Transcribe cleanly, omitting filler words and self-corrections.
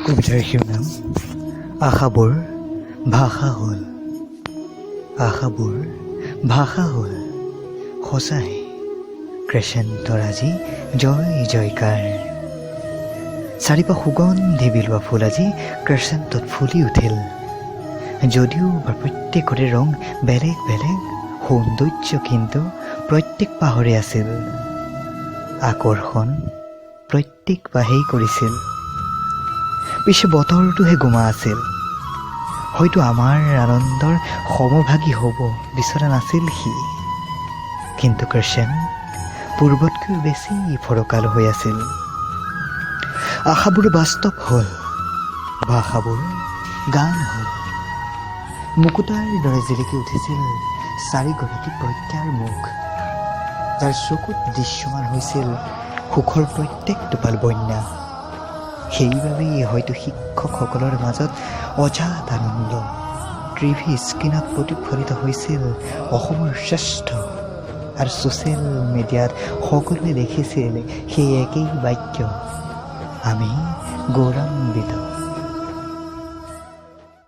কবিতাৰ শিৰোনাম আশাবোৰ ভাষা হ'ল। আশাবোৰ ভাষা হ'ল সঁচাই ক্ৰেচেণ্টৰ আজি জয় জয়কাৰ। চাৰিপা সুগন্ধি বিলোৱা ফুল আজি ক্ৰেচেণ্টত ফুলি উঠিল। যদিও বা প্ৰত্যেকৰে ৰং বেলেগ বেলেগ, সৌন্দৰ্য কিন্তু প্ৰত্যেক পাহৰে আছিল। আকৰ্ষণ প্ৰত্যেক বাহেই কৰিছিল। পিছে বতৰটোহে গোমা আছিল। হয়তো আমাৰ আনন্দৰ সমভাগী হ'ব বিচৰা নাছিল সি। কিন্তু ক্ৰেচেণ্ট পূৰ্বতকৈ বেছি ফৰকাল হৈ আছিল। আশাবোৰ বাস্তৱ হ'ল, ভাষাবোৰ গান হ'ল। মুকুতাৰ দৰে জিলিকি উঠিছিল চাৰিগৰাকী প্ৰজ্ঞাৰ মুখ, যাৰ চকুত দৃশ্যমান হৈছিল সুখৰ প্ৰত্যেক টোপাল বন্যা। সেইবাবেই হয়তো শিক্ষকসকলৰ মাজত অজাত আনন্দ টিভি স্ক্ৰীণত প্ৰতিফলিত হৈছিল অসমৰ শ্ৰেষ্ঠ, আৰু ছ'চিয়েল মিডিয়াত সকলোৱে দেখিছিল সেই একেই বাক্য, আমি গৌৰৱান্বিত।